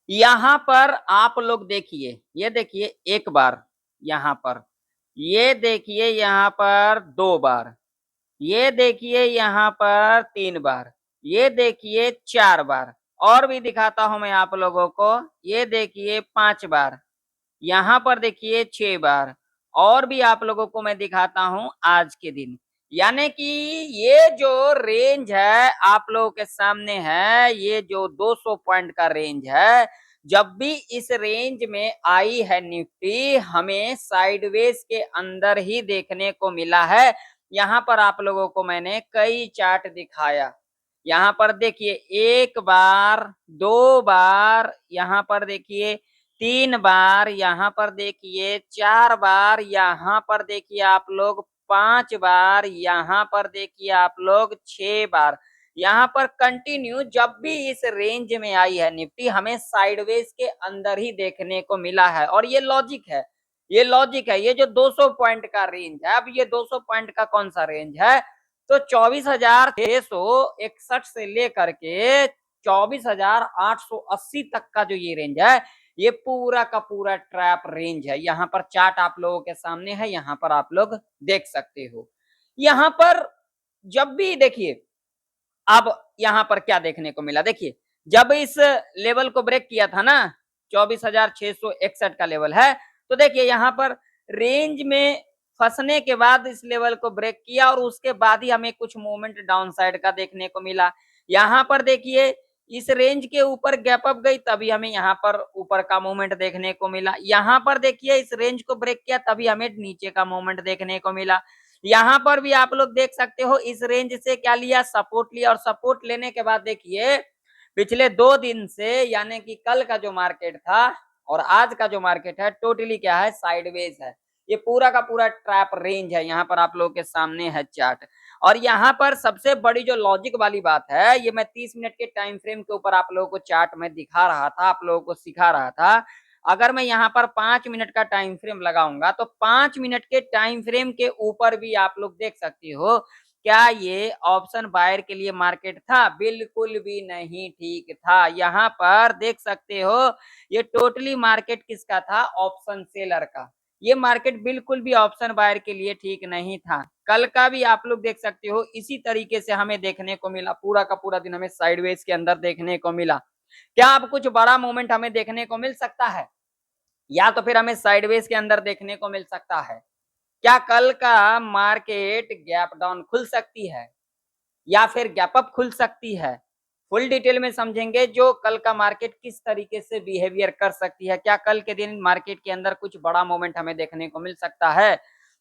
यहाँ पर आप लोग देखिए, ये देखिए एक बार यहाँ पर, ये देखिए यहाँ पर 2 बार, ये देखिए यहाँ पर 3 बार, ये देखिए 4 बार और भी दिखाता हूँ मैं आप लोगों को, ये देखिए 5 बार, यहाँ पर देखिए 6 बार और भी आप लोगों को मैं दिखाता हूँ आज के दिन। यानी कि ये जो रेंज है आप लोगों के सामने है, ये जो 200 पॉइंट का रेंज है, जब भी इस रेंज में आई है निफ्टी, हमें साइडवेज के अंदर ही देखने को मिला है। यहाँ पर आप लोगों को मैंने कई चार्ट दिखाया। यहाँ पर देखिए 1 बार, 2 बार, यहाँ पर देखिए 3 बार, यहाँ पर देखिए 4 बार, यहाँ पर देखिए आप लोग 5 बार, यहाँ पर देखिए आप लोग 6 बार। यहाँ पर कंटिन्यू जब भी इस रेंज में आई है निफ्टी, हमें साइडवेज के अंदर ही देखने को मिला है और ये लॉजिक है। ये लॉजिक है। ये जो 200 पॉइंट का रेंज है, अब ये 200 पॉइंट का कौन सा रेंज है? तो 24,661 से लेकर के 24,880 तक का जो ये रेंज है, ये पूरा का पूरा ट्रैप रेंज है। यहाँ पर चार्ट आप लोगों के सामने है, यहाँ पर आप लोग देख सकते हो। यहाँ पर जब भी देखिए, अब यहाँ पर क्या देखने को मिला, देखिए जब इस लेवल को ब्रेक किया था ना, 24,661 का लेवल है, तो देखिए यहाँ पर रेंज में फंसने के बाद इस लेवल को ब्रेक किया और उसके बाद ही हमें कुछ मूवमेंट डाउन साइड का देखने को मिला। यहाँ पर देखिए इस रेंज के ऊपर गैप अप गई, तभी हमें यहाँ पर ऊपर का मूवमेंट देखने को मिला। यहाँ पर देखिए इस रेंज को ब्रेक किया, तभी हमें नीचे का मूवमेंट देखने को मिला। यहाँ पर भी आप लोग देख सकते हो, इस रेंज से क्या लिया, सपोर्ट लिया और सपोर्ट लेने के बाद देखिए पिछले 2 दिन से, यानी कि कल का जो मार्केट था और आज का जो मार्केट है, टोटली क्या है, साइडवेज है। ये पूरा का पूरा ट्रैप रेंज है। यहाँ पर आप लोगों के सामने है चार्ट। और यहाँ पर सबसे बड़ी जो लॉजिक वाली बात है, ये मैं 30 मिनट के टाइम फ्रेम के ऊपर आप लोगों को चार्ट में दिखा रहा था, आप लोगों को सिखा रहा था। अगर मैं यहाँ पर 5 मिनट का टाइम फ्रेम लगाऊंगा, तो 5 मिनट के टाइम फ्रेम के ऊपर भी आप लोग देख सकते हो, क्या ये ऑप्शन बायर के लिए मार्केट था? बिल्कुल भी नहीं ठीक था। यहाँ पर देख सकते हो, ये टोटली मार्केट किसका था? ऑप्शन सेलर का। ये मार्केट बिल्कुल भी ऑप्शन बायर के लिए ठीक नहीं था। कल का भी आप लोग देख सकते हो, इसी तरीके से हमें देखने को मिला, पूरा का पूरा दिन हमें साइडवेज के अंदर देखने को मिला। क्या अब कुछ बड़ा मूवमेंट हमें देखने को मिल सकता है, या तो फिर हमें साइडवेज के अंदर देखने को मिल सकता है? क्या कल का मार्केट गैप डाउन खुल सकती है या फिर गैप अप खुल सकती है? फुल डिटेल में समझेंगे जो कल का मार्केट किस तरीके से बिहेवियर कर सकती है। क्या कल के दिन मार्केट के अंदर कुछ बड़ा मोमेंट हमें देखने को मिल सकता है?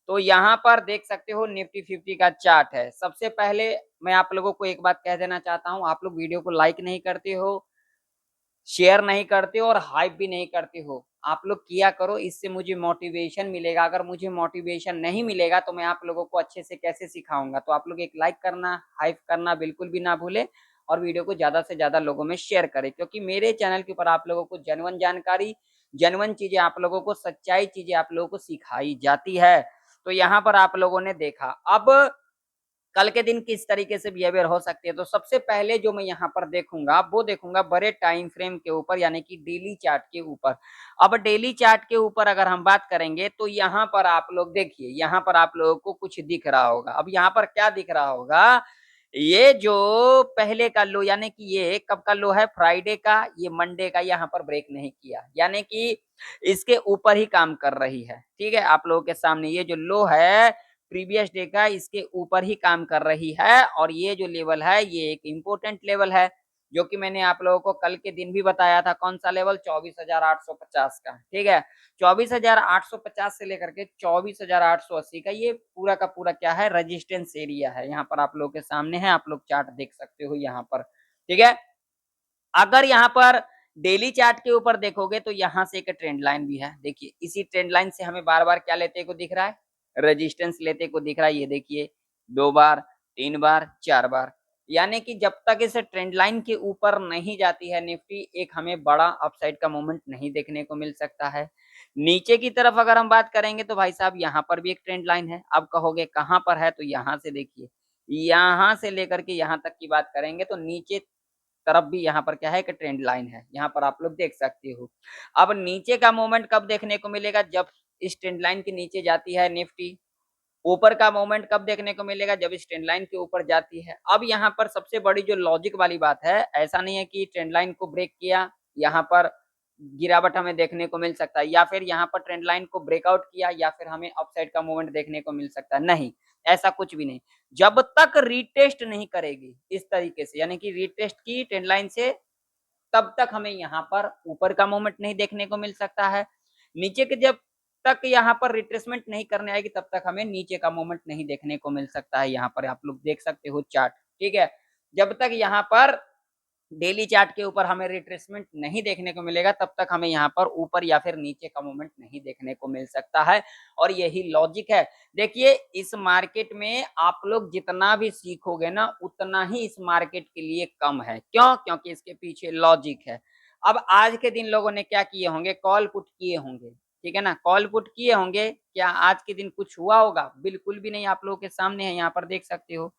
तो यहाँ पर देख सकते हो निफ्टी 50 का चार्ट है। सबसे पहले मैं आप लोगों को एक बात कह देना चाहता हूँ, आप लोग वीडियो को लाइक नहीं करते हो, शेयर नहीं करते हो और हाइप भी नहीं करते हो। आप लोग किया करो, इससे मुझे मोटिवेशन मिलेगा। अगर मुझे मोटिवेशन नहीं मिलेगा तो मैं आप लोगों को अच्छे से कैसे सिखाऊंगा? तो आप लोग एक लाइक करना, हाइप करना बिल्कुल भी ना भूले और वीडियो को ज्यादा से ज्यादा लोगों में शेयर करें, क्योंकि मेरे चैनल के ऊपर आप लोगों को जेन्युइन जानकारी, जेन्युइन चीजें आप लोगों को, सच्चाई चीजें आप लोगों को सिखाई जाती है। तो यहाँ पर आप लोगों ने देखा, अब कल के दिन किस तरीके से बिहेवियर हो सकती है। तो सबसे पहले जो मैं यहाँ पर देखूंगा, वो देखूंगा बड़े टाइम फ्रेम के ऊपर, यानी कि डेली चार्ट के ऊपर। अब डेली चार्ट के ऊपर अगर हम बात करेंगे, तो यहाँ पर आप लोग देखिए, यहाँ पर आप लोगों को कुछ दिख रहा होगा। अब यहाँ पर क्या दिख रहा होगा, ये जो पहले का लो, यानी कि ये कब का लो है, फ्राइडे का, ये मंडे का, यहाँ पर ब्रेक नहीं किया, यानी कि इसके ऊपर ही काम कर रही है। ठीक है, आप लोगों के सामने ये जो लो है प्रीवियस डे का, इसके ऊपर ही काम कर रही है और ये जो लेवल है, ये एक इम्पोर्टेंट लेवल है, जो कि मैंने आप लोगों को कल के दिन भी बताया था। कौन सा लेवल? 24,850 का। ठीक है, 24,850 से लेकर के 24,880 का, ये पूरा का पूरा क्या है, रेजिस्टेंस एरिया है। यहाँ पर आप लोगों के सामने है, आप लोग चार्ट देख सकते हो यहाँ पर। ठीक है, अगर यहाँ पर डेली चार्ट के ऊपर देखोगे, तो यहाँ से एक ट्रेंड लाइन भी है। देखिए, इसी ट्रेंड लाइन से हमें बार बार क्या लेते को दिख रहा है, रेजिस्टेंस लेते को दिख रहा है। ये देखिए 2 बार, 3 बार, 4 बार, यानी कि जब तक इस ट्रेंड लाइन के ऊपर नहीं जाती है निफ्टी, एक हमें बड़ा अपसाइड का मूवमेंट नहीं देखने को मिल सकता है। नीचे की तरफ अगर हम बात करेंगे, तो भाई साहब यहाँ पर भी एक ट्रेंड लाइन है। अब कहोगे कहाँ पर है, तो यहाँ से देखिए, यहाँ से लेकर के यहाँ तक की बात करेंगे, तो नीचे तरफ भी यहाँ पर क्या है कि ट्रेंड लाइन है, यहाँ पर आप लोग देख सकते हो। अब नीचे का मूवमेंट कब देखने को मिलेगा, जब इस ट्रेंड लाइन के नीचे जाती है निफ्टी। ऊपर का मूवमेंट कब देखने को मिलेगा, जब इस ट्रेंड लाइन के ऊपर जाती है। अब यहाँ पर सबसे बड़ी जो लॉजिक वाली बात है, ऐसा नहीं है कि ट्रेंड लाइन को ब्रेक किया यहाँ पर गिरावट हमें देखने को मिल सकता है, या फिर यहाँ पर ट्रेंड लाइन को ब्रेकआउट किया या फिर हमें अपसाइड का मूवमेंट देखने को मिल सकता है, नहीं, ऐसा कुछ भी नहीं। जब तक रीटेस्ट नहीं करेगी इस तरीके से, यानी कि रीटेस्ट की ट्रेंड लाइन से, तब तक हमें यहाँ पर ऊपर का मूवमेंट नहीं देखने को मिल सकता है। नीचे के जब तक यहाँ पर रिट्रेसमेंट नहीं करने आएगी, तब तक हमें नीचे का मूवमेंट नहीं देखने को मिल सकता है। यहाँ पर आप लोग देख सकते हो चार्ट, ठीक है। जब तक यहाँ पर डेली चार्ट के ऊपर हमें रिट्रेसमेंट नहीं देखने को मिलेगा, तब तक हमें यहाँ पर ऊपर या फिर नीचे का मूवमेंट नहीं देखने को मिल सकता है, और यही लॉजिक है। देखिए, इस मार्केट में आप लोग जितना भी सीखोगे ना, उतना ही इस मार्केट के लिए कम है। क्यों? क्योंकि इसके पीछे लॉजिक है। अब आज के दिन लोगों ने क्या किए होंगे, कॉल पुट किए होंगे, ठीक है ना, कॉल पुट किए होंगे। क्या आज के दिन कुछ हुआ होगा? बिल्कुल भी नहीं। आप लोगों के सामने है, यहाँ पर देख सकते हो,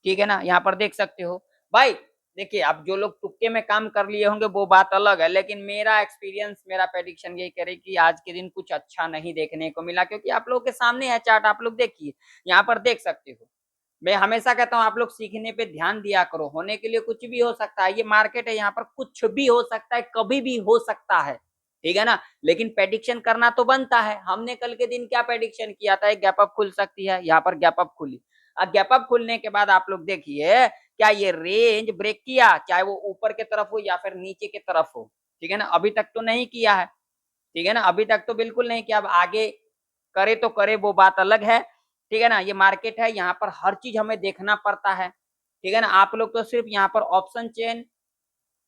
ठीक है ना, यहाँ पर देख सकते हो भाई। देखिए, अब जो लोग तुक्के में काम कर लिए होंगे वो बात अलग है, लेकिन मेरा एक्सपीरियंस, मेरा प्रेडिक्शन यही करे कि आज के दिन कुछ अच्छा नहीं देखने को मिला, क्योंकि आप लोगों के सामने है चार्ट, आप लोग देखिए, यहाँ पर देख सकते हो। मैं हमेशा कहता हूँ आप लोग सीखने पे ध्यान दिया करो, होने के लिए कुछ भी हो सकता है, ये मार्केट है, यहाँ पर कुछ भी हो सकता है, कभी भी हो सकता है, ठीक है ना। लेकिन प्रेडिक्शन करना तो बनता है। हमने कल के दिन क्या प्रेडिक्शन किया था, एक गैप अप खुल सकती है, यहाँ पर गैप अप खुली। अब गैप अप खुलने के बाद आप लोग देखिए, क्या ये रेंज ब्रेक किया, चाहे वो ऊपर के तरफ हो या फिर नीचे के तरफ हो, ठीक है ना। अभी तक तो नहीं किया है, ठीक है ना, अभी तक तो बिल्कुल नहीं किया। अब आगे करे तो करे, वो बात अलग है, ठीक है ना। ये मार्केट है, यहाँ पर हर चीज हमें देखना पड़ता है, ठीक है ना। आप लोग तो सिर्फ यहाँ पर ऑप्शन चेन,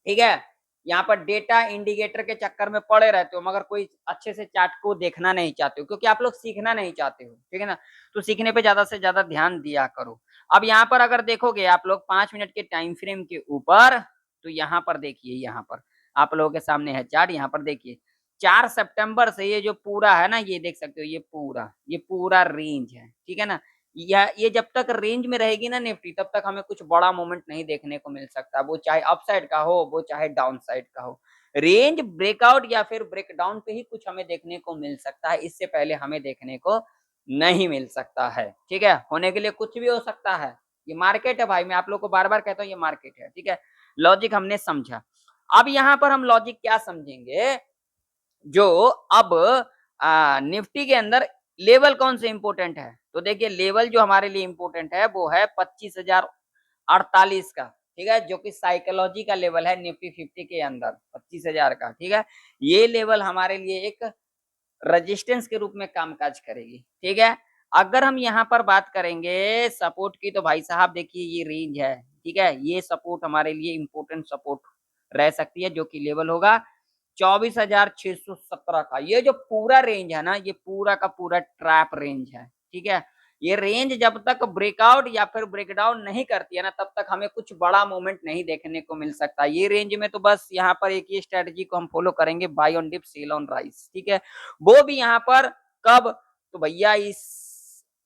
ठीक है, यहाँ पर डेटा इंडिकेटर के चक्कर में पड़े रहते हो, मगर कोई अच्छे से चार्ट को देखना नहीं चाहते हो, क्योंकि आप लोग सीखना नहीं चाहते हो, ठीक है ना। तो सीखने पे ज्यादा से ज्यादा ध्यान दिया करो। अब यहाँ पर अगर देखोगे आप लोग 5 मिनट के टाइम फ्रेम के ऊपर, तो यहाँ पर देखिए, यहाँ पर आप लोगों के सामने है चार्ट, यहाँ पर देखिए 4 सितंबर से ये जो पूरा है ना, ये देख सकते हो, ये पूरा रेंज है, ठीक है ना। ये जब तक रेंज में रहेगी ना निफ्टी, तब तक हमें कुछ बड़ा मूवमेंट नहीं देखने को मिल सकता, वो चाहे अप साइड का हो, वो चाहे डाउन साइड का हो। रेंज ब्रेकआउट या फिर ब्रेकडाउन पे ही कुछ हमें देखने को मिल सकता है, इससे पहले हमें देखने को नहीं मिल सकता है, ठीक है। होने के लिए कुछ भी हो सकता है, ये मार्केट है भाई, मैं आप लोग को बार बार कहता हूँ, ये मार्केट है, ठीक है। लॉजिक हमने समझा। अब यहाँ पर हम लॉजिक क्या समझेंगे, जो अब निफ्टी के अंदर लेवल कौन से इंपोर्टेंट है। तो देखिए, लेवल जो हमारे लिए इंपोर्टेंट है वो है 25,048 का, ठीक है, जो कि साइकोलॉजी का लेवल है निफ्टी 50 के अंदर 25,000 का, ठीक है। ये लेवल हमारे लिए एक रेजिस्टेंस के रूप में कामकाज करेगी, ठीक है। अगर हम यहाँ पर बात करेंगे सपोर्ट की, तो भाई साहब देखिए, ये रेंज है, ठीक है, ये सपोर्ट हमारे लिए इंपोर्टेंट सपोर्ट रह सकती है, जो कि लेवल होगा 24,617 का। ये जो पूरा रेंज है ना, ये पूरा का पूरा ट्रैप रेंज है, ठीक है। ये रेंज जब तक ब्रेकआउट या फिर ब्रेकडाउन नहीं करती है ना, तब तक हमें कुछ बड़ा मूवमेंट नहीं देखने को मिल सकता। ये रेंज में तो बस यहाँ पर एक ही स्ट्रेटजी को हम फॉलो करेंगे, buy on dip sell on rise, ठीक है। वो भी यहाँ पर कब, तो भैया इस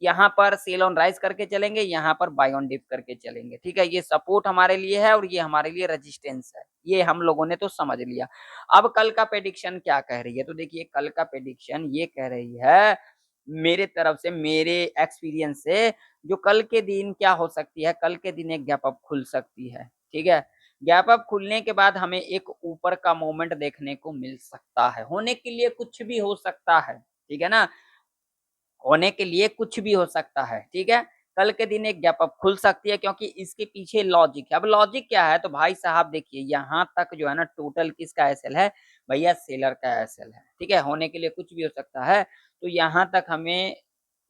यहाँ पर सेल ऑन राइज करके चलेंगे, यहाँ पर बाय ऑन डिप करके चलेंगे, ठीक है। ये सपोर्ट हमारे लिए है और ये हमारे लिए रेजिस्टेंस है, ये हम लोगों ने तो समझ लिया। अब कल का प्रेडिक्शन क्या कह रही है, तो देखिए, कल का प्रेडिक्शन ये कह रही है मेरे तरफ से, मेरे एक्सपीरियंस से, जो कल के दिन क्या हो सकती है, कल के दिन एक गैप अप खुल सकती है, ठीक है। गैप अप खुलने के बाद हमें एक ऊपर का मोमेंट देखने को मिल सकता है। होने के लिए कुछ भी हो सकता है, ठीक है ना, होने के लिए कुछ भी हो सकता है, ठीक है। कल के दिन एक गैप अप खुल सकती है, क्योंकि इसके पीछे लॉजिक है। अब लॉजिक क्या है, तो भाई साहब देखिए, यहाँ तक जो है ना, टोटल किसका एसएल है, भैया सेलर का एसएल है, ठीक है। होने के लिए कुछ भी हो सकता है, तो यहाँ तक हमें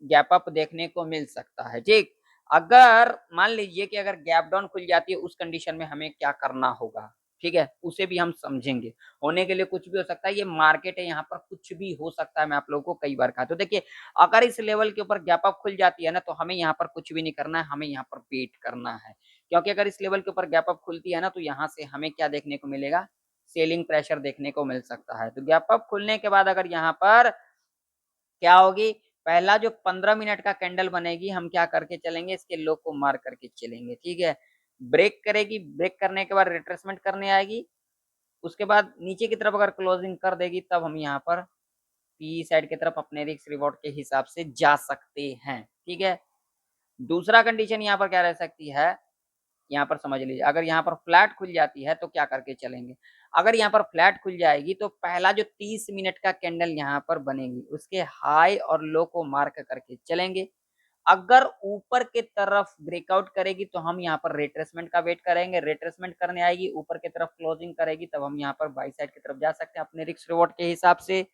गैप अप देखने को मिल सकता है, ठीक। अगर मान लीजिए कि अगर गैप डाउन खुल जाती है, उस कंडीशन में हमें क्या करना होगा, ठीक है, उसे भी हम समझेंगे। होने के लिए कुछ भी हो सकता है, ये मार्केट है, यहाँ पर कुछ भी हो सकता है, मैं आप लोगों को कई बार कहा। तो देखिए, अगर इस लेवल के ऊपर गैप अप खुल जाती है ना, तो हमें यहाँ पर कुछ भी नहीं करना है, हमें यहाँ पर वेट करना है। क्योंकि अगर इस लेवल के ऊपर गैप अप खुलती है ना, तो यहाँ से हमें क्या देखने को मिलेगा, सेलिंग प्रेशर देखने को मिल सकता है। तो गैप अप खुलने के बाद अगर यहाँ पर क्या होगी, पहला जो 15 मिनट का कैंडल बनेगी, हम क्या करके चलेंगे, इसके लो को मार करके चलेंगे, ठीक है। ब्रेक करेगी, ब्रेक करने के बाद रिट्रेसमेंट करने आएगी, उसके बाद नीचे की तरफ अगर क्लोजिंग कर देगी तब हम यहाँ पर पी साइड की तरफ अपने रिस्क रिवॉर्ड के हिसाब से जा सकते हैं, ठीक है। दूसरा कंडीशन यहाँ पर क्या रह सकती है, यहाँ पर समझ लीजिए, अगर यहाँ पर फ्लैट खुल जाती है तो क्या करके चलेंगे। अगर यहाँ पर फ्लैट खुल जाएगी तो पहला जो 30 मिनट का कैंडल यहाँ पर बनेगी उसके हाई और लो को मार्क करके चलेंगे। अगर ऊपर के तरफ ब्रेकआउट करेगी तो हम यहाँ पर रिट्रेसमेंट का वेट करेंगे, रिट्रेसमेंट करने आएगी ऊपर की तरफ क्लोजिंग करेगी तब हम यहाँ पर बाई साइड की तरफ जा सकते हैं अपने रिस्क रिवॉर्ड के हिसाब से।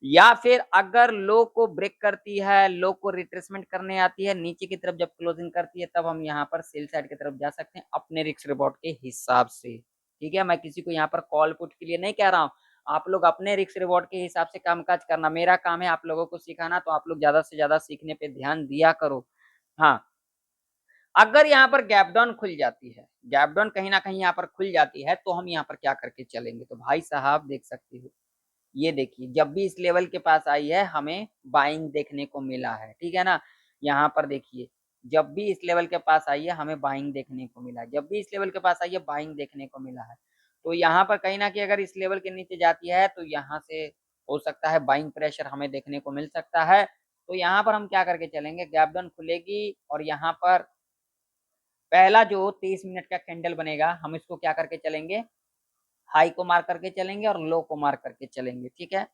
या फिर अगर लो को ब्रेक करती है, लो को रिट्रेसमेंट करने आती है, नीचे की तरफ जब क्लोजिंग करती है तब हम यहाँ पर सेल साइड की तरफ जा सकते हैं अपने रिस्क रिवॉर्ड के हिसाब से, ठीक है। मैं किसी को यहाँ पर कॉल पुट के लिए नहीं कह रहा हूँ, आप लोग अपने रिस्क रिवॉर्ड के हिसाब से कामकाज करना, मेरा काम है आप लोगों को सिखाना, तो आप लोग ज्यादा से ज्यादा सीखने पे ध्यान दिया करो। हाँ, अगर यहाँ पर गैप डाउन खुल जाती है, गैप डाउन कहीं ना कहीं यहाँ पर खुल जाती है, तो हम यहाँ पर क्या करके चलेंगे, तो भाई साहब देख सकते हो, ये देखिए जब भी इस लेवल के पास आई है हमें बाइंग देखने को मिला है, ठीक है ना। यहाँ पर देखिए जब भी इस लेवल के पास आई है हमें बाइंग देखने को मिला है, जब भी इस लेवल के पास आई है बाइंग देखने को मिला है। तो यहाँ पर कहीं ना कहीं अगर इस लेवल के नीचे जाती है तो यहाँ से हो सकता है बाइंग प्रेशर हमें देखने को मिल सकता है। तो यहाँ पर हम क्या करके चलेंगे, गैप डाउन खुलेगी और यहाँ पर पहला जो 30 मिनट का कैंडल बनेगा हम इसको क्या करके चलेंगे, हाई को मार करके चलेंगे और लो को मार करके चलेंगे, ठीक है।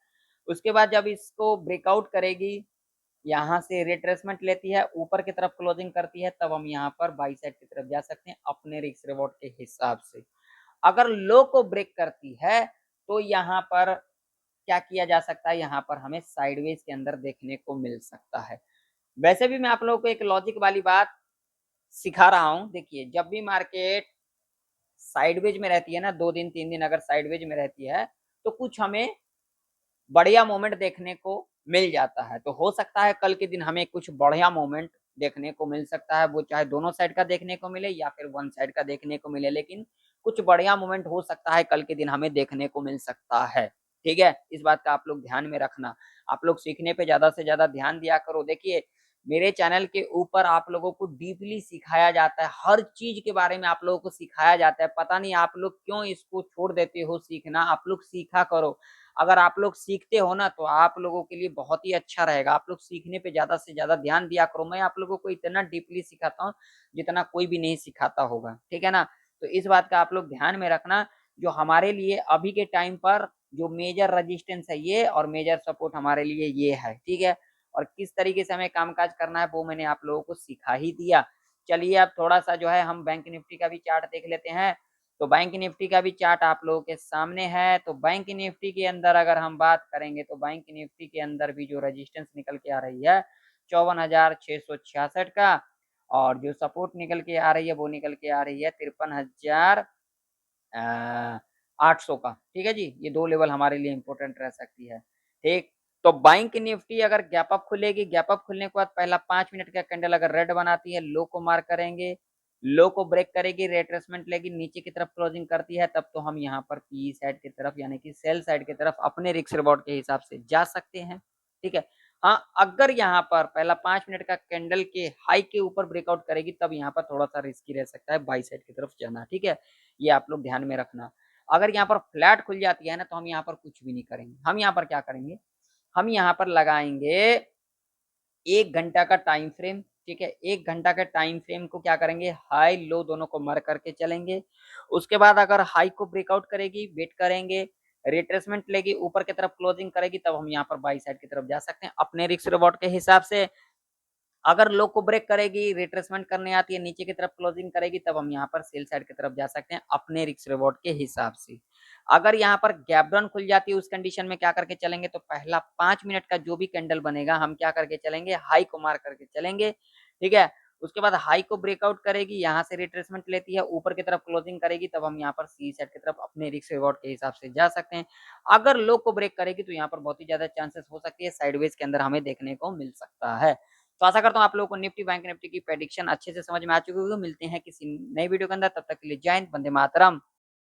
उसके बाद जब इसको ब्रेकआउट करेगी, यहाँ से रिट्रेसमेंट लेती है, ऊपर की तरफ क्लोजिंग करती है, तब हम यहाँ पर बाई साइड की तरफ जा सकते हैं अपने रिस्क रिवॉर्ड के हिसाब से। अगर लो को ब्रेक करती है तो यहाँ पर क्या किया जा सकता है, यहाँ पर हमें साइडवेज के अंदर देखने को मिल सकता है। वैसे भी मैं आप लोगों को एक लॉजिक वाली बात सिखा रहा हूँ, देखिए जब भी मार्केट साइडवेज में रहती है ना, 2 दिन 3 दिन अगर साइडवेज में रहती है तो कुछ हमें बढ़िया मोमेंट देखने को मिल जाता है। तो हो सकता है कल के दिन हमें कुछ बढ़िया मोमेंट देखने को मिल सकता है, वो चाहे दोनों साइड का देखने को मिले या फिर वन साइड का देखने को मिले, लेकिन कुछ बढ़िया मोमेंट हो सकता है कल के दिन हमें देखने को मिल सकता है, ठीक है। इस बात का आप लोग ध्यान में रखना, आप लोग सीखने पे ज्यादा से ज्यादा ध्यान दिया करो। देखिए मेरे चैनल के ऊपर आप लोगों को डीपली सिखाया जाता है, हर चीज के बारे में आप लोगों को सिखाया जाता है, पता नहीं आप लोग क्यों इसको छोड़ देते हो सीखना, आप लोग सीखा करो। अगर आप लोग सीखते हो ना तो आप लोगों के लिए बहुत ही अच्छा रहेगा, आप लोग सीखने पे ज्यादा से ज्यादा ध्यान दिया करो। मैं आप लोगों को इतना डीपली सिखाता हूँ जितना कोई भी नहीं सिखाता होगा, ठीक है ना। तो इस बात का आप लोग ध्यान में रखना, जो हमारे लिए अभी के टाइम पर जो मेजर रजिस्टेंस है ये और मेजर सपोर्ट हमारे लिए ये है, ठीक है। और किस तरीके से हमें कामकाज करना है वो मैंने आप लोगों को सिखा ही दिया। चलिए अब थोड़ा सा जो है हम बैंक निफ्टी का भी चार्ट देख लेते हैं। तो बैंक निफ्टी का भी चार्ट आप लोगों के सामने है। तो बैंक निफ्टी के अंदर अगर हम बात करेंगे तो बैंक निफ्टी के अंदर भी जो रेजिस्टेंस निकल के आ रही है 54,666 का, और जो सपोर्ट निकल के आ रही है वो निकल के आ रही है 53,800 का, ठीक है जी। ये दो लेवल हमारे लिए इंपॉर्टेंट रह सकती है, ठीक। तो बैंक निफ्टी अगर गैप अप खुलेगी, गैप अप खुलने के बाद पहला 5 मिनट का कैंडल अगर रेड बनाती है, लो को मार करेंगे, लो को ब्रेक करेगी, रिट्रेसमेंट लेगी, नीचे की तरफ क्लोजिंग करती है, तब तो हम यहाँ पर पी साइड की तरफ यानी कि सेल साइड की तरफ अपने रिस्क रिवॉर्ड के हिसाब से जा सकते हैं, ठीक है। हाँ, अगर यहाँ पर पहला 5 मिनट का कैंडल के हाई के ऊपर ब्रेकआउट करेगी तब यहाँ पर थोड़ा सा रिस्की रह सकता है बाई साइड की तरफ जाना, ठीक है। ये आप लोग ध्यान में रखना। अगर यहाँ पर फ्लैट खुल जाती है ना तो हम यहाँ पर कुछ भी नहीं करेंगे, हम यहाँ पर क्या करेंगे, हम यहाँ पर लगाएंगे 1 घंटा का टाइम फ्रेम, ठीक है। 1 घंटा के टाइम फ्रेम को क्या करेंगे, हाई लो दोनों को मर करके चलेंगे। उसके बाद अगर हाई को ब्रेकआउट करेगी, वेट करेंगे, रिट्रेसमेंट लेगी, ऊपर की तरफ क्लोजिंग करेगी, तब हम यहाँ पर बाई साइड की तरफ जा सकते हैं अपने रिस्क रिवॉर्ड के हिसाब से। अगर लो को ब्रेक करेगी, रिट्रेसमेंट करने आती है, नीचे की तरफ क्लोजिंग करेगी, तब हम यहाँ पर सेल साइड की तरफ जा सकते हैं अपने रिस्क रिवॉर्ड के हिसाब से। अगर यहाँ पर गैप डाउन खुल जाती है उस कंडीशन में क्या करके चलेंगे, तो पहला 5 मिनट का जो भी कैंडल बनेगा हम क्या करके चलेंगे, हाई को मार करके चलेंगे, ठीक है। उसके बाद हाई को ब्रेकआउट करेगी, यहाँ से रिट्रेसमेंट लेती है, ऊपर की तरफ क्लोजिंग करेगी, तब हम यहाँ पर सी साइड की तरफ अपने रिस्क रिवॉर्ड के हिसाब से जा सकते हैं। अगर लो को ब्रेक करेगी तो यहाँ पर बहुत ही ज्यादा चांसेस हो सकती है साइडवेज के अंदर हमें देखने को मिल सकता है। तो आशा करता हूँ आप लोगों को निफ्टी बैंक निफ्टी की प्रेडिक्शन अच्छे से समझ में आ चुकी होगी। मिलते हैं किसी नई वीडियो के अंदर, तब तक के लिए जय हिंद, वंदे मातरम।